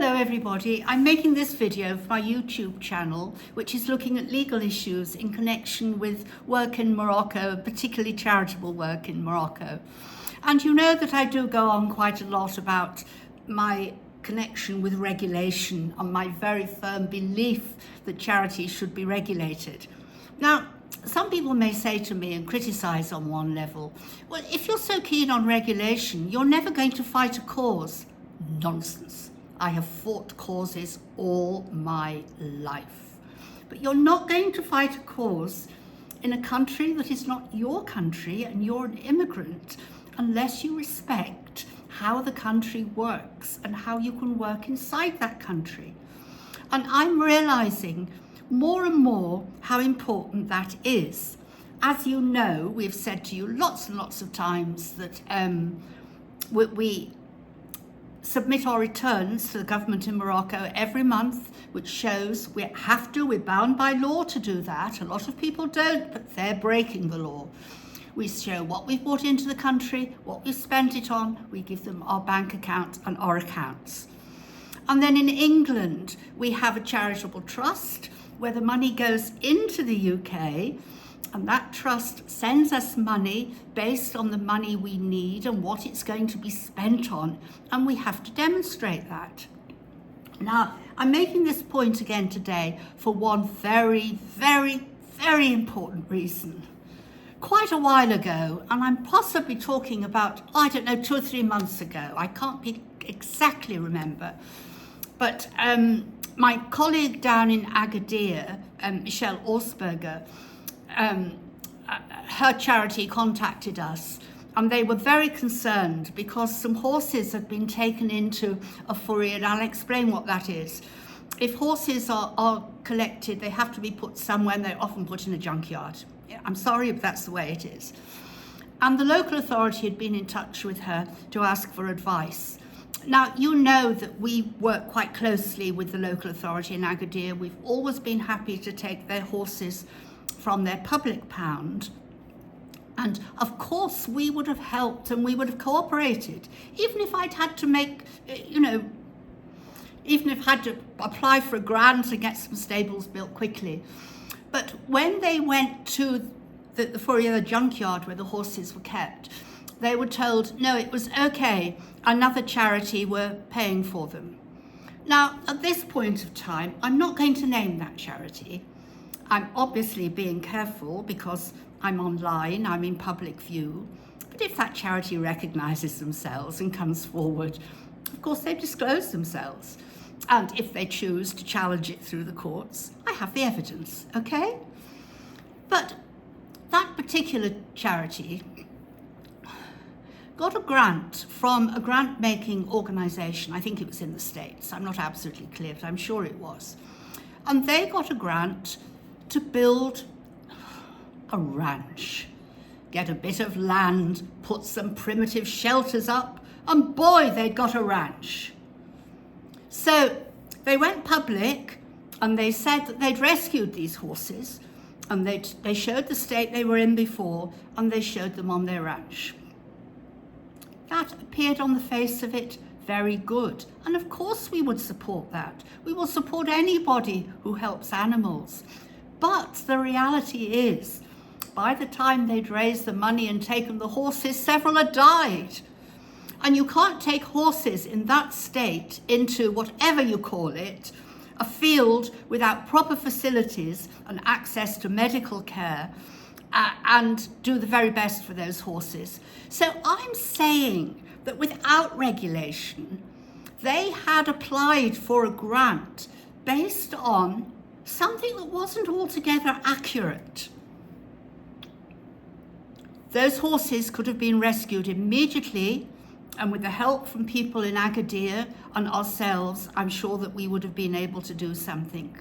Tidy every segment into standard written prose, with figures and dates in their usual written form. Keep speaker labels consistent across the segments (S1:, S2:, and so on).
S1: Hello everybody, I'm making this video for my YouTube channel which is looking at legal issues in connection with work in Morocco, particularly charitable work in Morocco. And you know that I do go on quite a lot about my connection with regulation and my very firm belief that charities should be regulated. Now, some people may say to me and criticise on one level, well, if you're so keen on regulation, you're never going to fight a cause. Nonsense. I have fought causes all my life. But you're not going to fight a cause in a country that is not your country and you're an immigrant unless you respect how the country works and how you can work inside that country. And I'm realising more and more how important that is. As you know, we've said to you lots and lots of times that we submit our returns to the government in Morocco every month, which shows we're bound by law to do that. A lot of people don't, but they're breaking the law. We show what we've brought into the country, what we've spent it on. We give them our bank account and our accounts. And then in England, we have a charitable trust where the money goes into the UK, and that trust sends us money based on the money we need and what it's going to be spent on, and we have to demonstrate that. Now, I'm making this point again today for one very, very, very important reason. Quite a while ago, and I'm possibly talking about, 2 or 3 months ago, I can't exactly remember, but my colleague down in Agadir, Michelle Orsberger, her charity contacted us, and they were very concerned because some horses had been taken into a foyer, and I'll explain what that is. If horses are collected, they have to be put somewhere, and they're often put in a junkyard. I'm sorry if that's the way it is. And the local authority had been in touch with her to ask for advice. Now, you know that we work quite closely with the local authority in Agadir. We've always been happy to take their horses from their public pound. And of course, we would have helped and we would have cooperated, even if I'd had to even if I had to apply for a grant and get some stables built quickly. But when they went to the foyer, the junkyard where the horses were kept, they were told, no, it was okay, another charity were paying for them. Now, at this point of time, I'm not going to name that charity. I'm obviously being careful because I'm online, I'm in public view. But if that charity recognises themselves and comes forward, of course they disclose themselves. And if they choose to challenge it through the courts, I have the evidence, okay? But that particular charity got a grant from a grant-making organisation. I think it was in the States. I'm not absolutely clear, but I'm sure it was. And they got a grant to build a ranch, get a bit of land, put some primitive shelters up, and boy, they'd got a ranch. So they went public and they said that they'd rescued these horses, and they showed the state they were in before, and they showed them on their ranch. That appeared on the face of it very good. And of course we would support that. We will support anybody who helps animals. But the reality is, by the time they'd raised the money and taken the horses, several had died. And you can't take horses in that state into whatever you call it, a field without proper facilities and access to medical care, and do the very best for those horses. So I'm saying that without regulation, they had applied for a grant based on something that wasn't altogether accurate. Those horses could have been rescued immediately, and with the help from people in Agadir and ourselves, I'm sure that we would have been able to do something.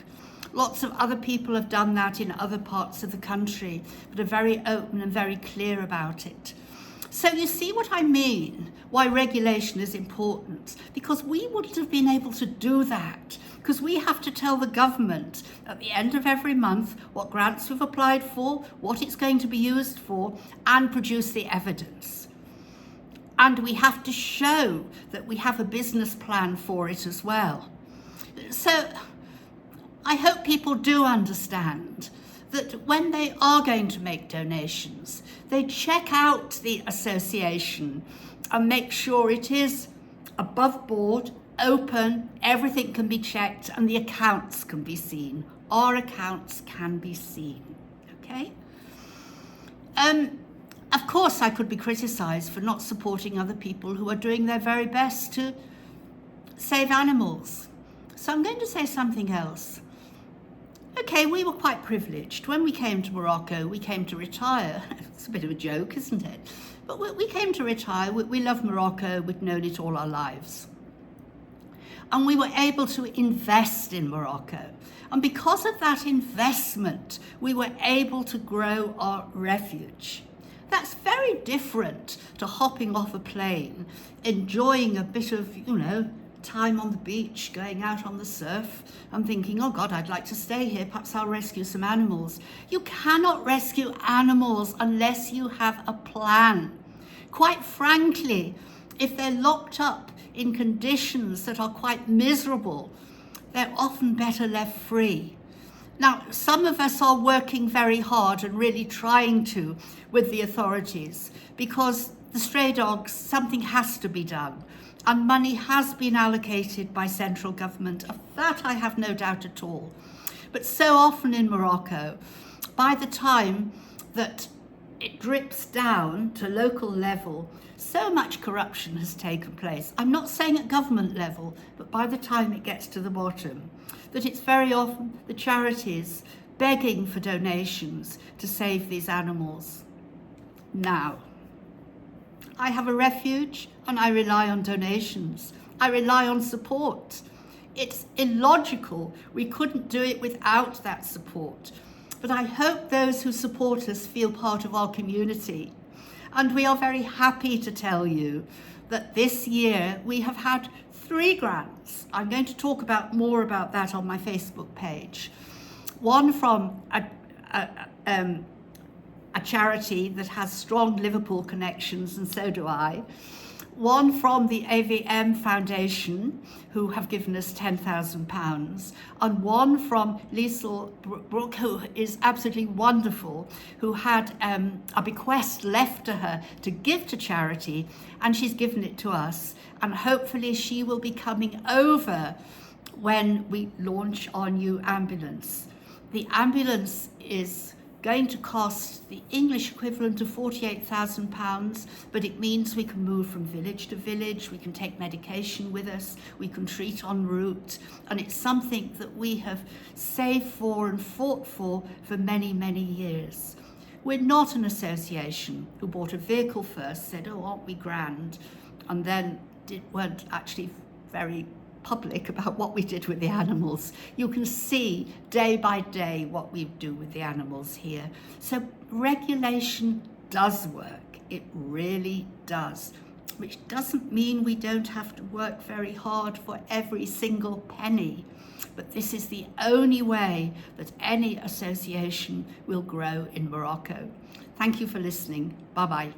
S1: Lots of other people have done that in other parts of the country, but are very open and very clear about it. So you see what I mean, why regulation is important, because we wouldn't have been able to do that, because we have to tell the government at the end of every month what grants we've applied for, what it's going to be used for, and produce the evidence. And we have to show that we have a business plan for it as well. So I hope people do understand that when they are going to make donations, they check out the association and make sure it is above board, open, everything can be checked, and the accounts can be seen. Our accounts can be seen, okay? Of course, I could be criticised for not supporting other people who are doing their very best to save animals. So I'm going to say something else. Okay, we were quite privileged. When we came to Morocco, we came to retire. It's a bit of a joke, isn't it? But we came to retire. We love Morocco. We've known it all our lives. And we were able to invest in Morocco. And because of that investment, we were able to grow our refuge. That's very different to hopping off a plane, enjoying a bit of, time on the beach, going out on the surf, and thinking, oh God, I'd like to stay here, perhaps I'll rescue some animals. You cannot rescue animals unless you have a plan. Quite frankly, if they're locked up in conditions that are quite miserable, they're often better left free. Now, some of us are working very hard and really trying to with the authorities, because the stray dogs, something has to be done. And money has been allocated by central government. Of that I have no doubt at all. But so often in Morocco, by the time that it drips down to local level, so much corruption has taken place. I'm not saying at government level, but by the time it gets to the bottom, that it's very often the charities begging for donations to save these animals. Now, I have a refuge and I rely on donations. I rely on support. It's illogical. We couldn't do it without that support. But I hope those who support us feel part of our community. And we are very happy to tell you that this year we have had 3 grants. I'm going to talk more about that on my Facebook page. One from a charity that has strong Liverpool connections, and so do I. One from the AVM Foundation, who have given us £10,000, and one from Liesl Brook, who is absolutely wonderful, who had a bequest left to her to give to charity, and she's given it to us. And hopefully she will be coming over when we launch our new ambulance. The ambulance is going to cost the English equivalent of £48,000, but it means we can move from village to village, we can take medication with us, we can treat en route, and it's something that we have saved for and fought for many, many years. We're not an association who bought a vehicle first, said, oh, aren't we grand, and then weren't actually very public about what we did with the animals. You can see day by day what we do with the animals here. So regulation does work. It really does. Which doesn't mean we don't have to work very hard for every single penny. But this is the only way that any association will grow in Morocco. Thank you for listening. Bye-bye.